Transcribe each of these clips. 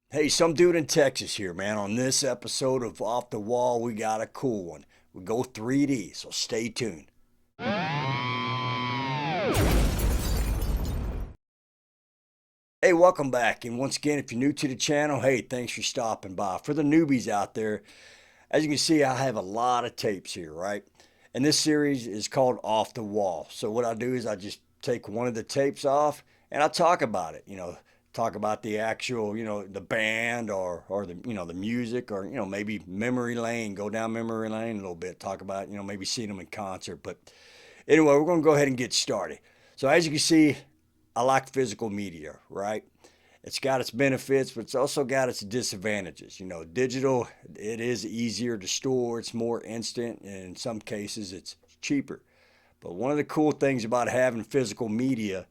Hey, some dude in Texas here, man. On this episode of Off the Wall, we got a cool one. We go 3D, so stay tuned. Hey, welcome back. And once again, if you're new to the channel, hey, thanks for stopping by. For the newbies out there, as you can see, I have a lot of tapes here, right? And this series is called Off the Wall. So what I do is I just take one of the tapes off and I talk about it, talk about the actual, the band or the, the music or, maybe memory lane, go down memory lane a little bit, talk about, maybe seeing them in concert. But anyway, we're going to go ahead and get started. So as you can see, I like physical media, right? It's got its benefits, but it's also got its disadvantages. Digital, it is easier to store, it's more instant, and in some cases, it's cheaper. But one of the cool things about having physical media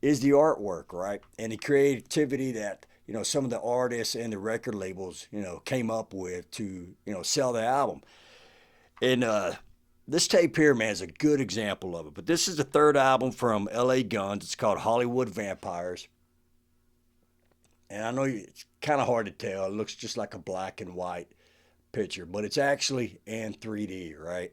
is the artwork, right? And the creativity that, some of the artists and the record labels, came up with to, sell the album. And this tape here, man, is a good example of it. But this is the third album from LA Guns. It's called Hollywood Vampires. And I know it's kind of hard to tell. It looks just like a black and white picture, but it's actually in 3D, right?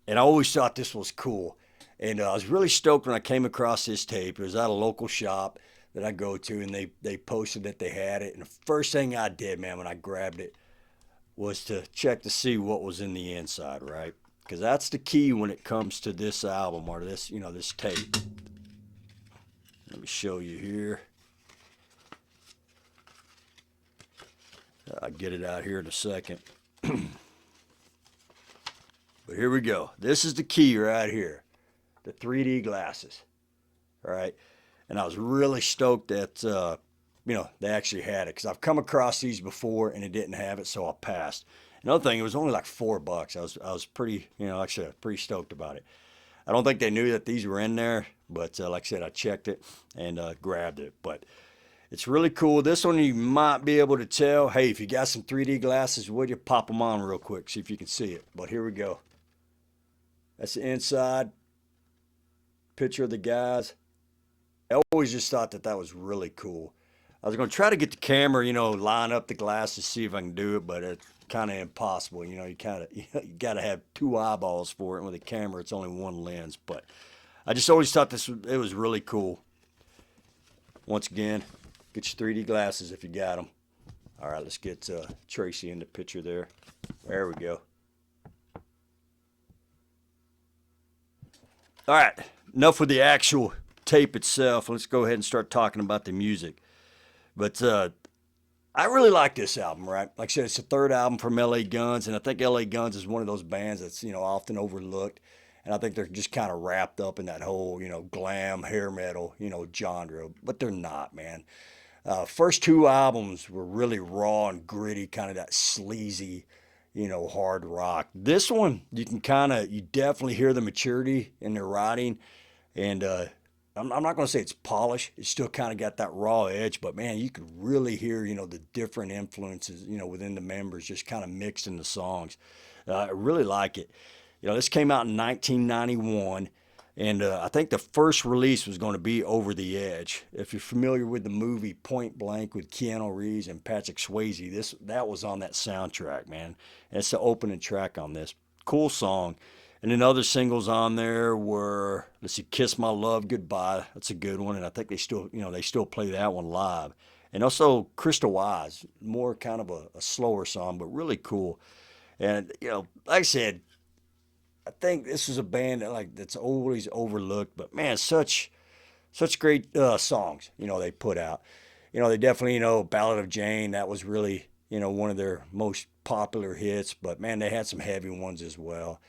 And I always thought this was cool. And I was really stoked when I came across this tape. It was at a local shop that I go to, and they posted that they had it. And the first thing I did, man, when I grabbed it, was to check to see what was in the inside, right? Because that's the key when it comes to this album or this, this tape. Let me show you here. I'll get it out here in a second. But here we go. This is the key right here. The 3D glasses. All right. And I was really stoked that, they actually had it because I've come across these before and it didn't have it, so I passed. Another thing, it was only like $4. I was pretty, actually, I was pretty stoked about it. I don't think they knew that these were in there, but like I said, I checked it and grabbed it. But it's really cool. This one you might be able to tell. Hey, if you got some 3D glasses, would you pop them on real quick, see if you can see it. But here we go. That's the inside picture of the guys. I always just thought that was really cool. I was going to try to get the camera, line up the glasses, see if I can do it, but it's kind of impossible. You kind of you got to have two eyeballs for it. And with a camera, it's only one lens. But I just always thought it was really cool. Once again, get your 3D glasses if you got them. All right, let's get Tracy in the picture there. There we go. All right, enough with the actual tape itself. Let's go ahead and start talking about the music. But I really like this album, right? Like I said, it's the third album from LA Guns, and I think LA Guns is one of those bands that's, often overlooked. And I think they're just kind of wrapped up in that whole, glam, hair metal, genre. But they're not, man. First two albums were really raw and gritty, kind of that sleazy, hard rock. This one, you definitely hear the maturity in their writing. And I'm not going to say it's polished. It's still kind of got that raw edge, but man, you could really hear, the different influences, within the members just kind of mixed in the songs. I really like it. This came out in 1991, and I think the first release was going to be Over the Edge. If you're familiar with the movie Point Blank with Keanu Reeves and Patrick Swayze, that was on that soundtrack, man. And it's the opening track on this. Cool song. And then other singles on there were, let's see, Kiss My Love Goodbye. That's a good one. And I think they still play that one live. And also Crystal Wise, more kind of a slower song, but really cool. And, like I said, I think this is a band that's always overlooked, but man, such great songs, they put out. They definitely, Ballad of Jane, that was really, one of their most popular hits, but man, they had some heavy ones as well.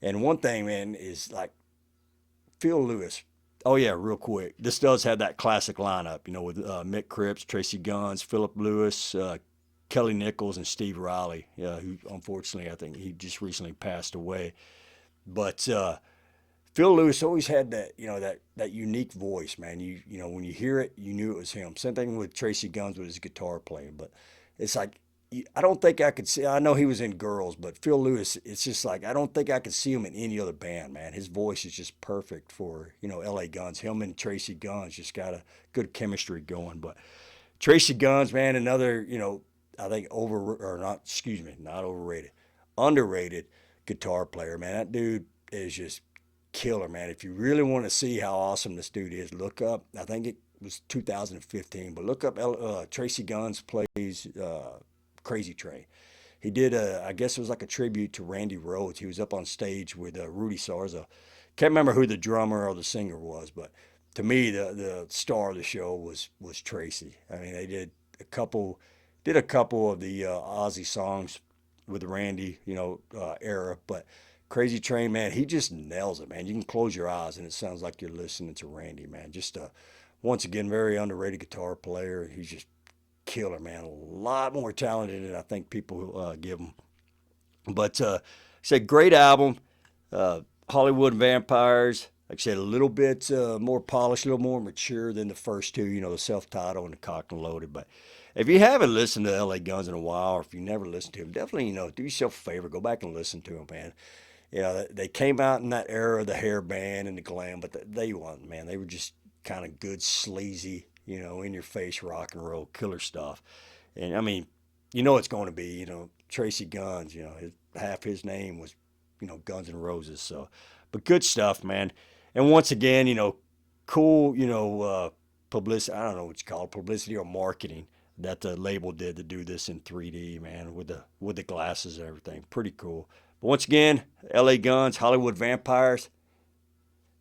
And one thing, man, is like Phil Lewis. Oh yeah, real quick. This does have that classic lineup, with Mick Cripps, Tracy Guns, Philip Lewis, Kelly Nichols, and Steve Riley, who unfortunately I think he just recently passed away. But Phil Lewis always had that, that unique voice, man. When you hear it, you knew it was him. Same thing with Tracy Guns with his guitar playing, but it's like I don't think I could see. I know he was in Girls, but Phil Lewis, it's just like I don't think I could see him in any other band, man. His voice is just perfect for L.A. Guns. Him and Tracy Guns just got a good chemistry going. But Tracy Guns, man, another, I think not overrated, underrated guitar player, man. That dude is just killer, man. If you really want to see how awesome this dude is, look up, I think it was 2015, but look up Tracy Guns plays Crazy Train. He did I guess it was like a tribute to Randy Rhoads. He was up on stage with Rudy Sarza. Can't remember who the drummer or the singer was, but to me, the star of the show was Tracy. I mean, they did a couple of the Ozzy songs with the Randy, era, but Crazy Train, man, he just nails it, man. You can close your eyes and it sounds like you're listening to Randy, man. Just once again, very underrated guitar player. He's just killer, man. A lot more talented than I think people give him. But it's a great album. Hollywood Vampires. Like I said, a little bit more polished, a little more mature than the first two. The self-titled and the Cocked and Loaded. But if you haven't listened to L.A. Guns in a while, or if you never listened to them, definitely do yourself a favor, go back and listen to them, man. They came out in that era of the hair band and the glam, but they weren't, man. They were just kind of good, sleazy, in your face rock and roll killer stuff. And I mean, it's going to be, Tracy Guns, half his name was, Guns N' Roses. So, but good stuff, man. And once again, cool, publicity, I don't know what you call it, publicity or marketing that the label did to do this in 3D, man, with the glasses and everything. Pretty cool. But once again, LA Guns, Hollywood Vampires,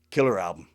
killer album.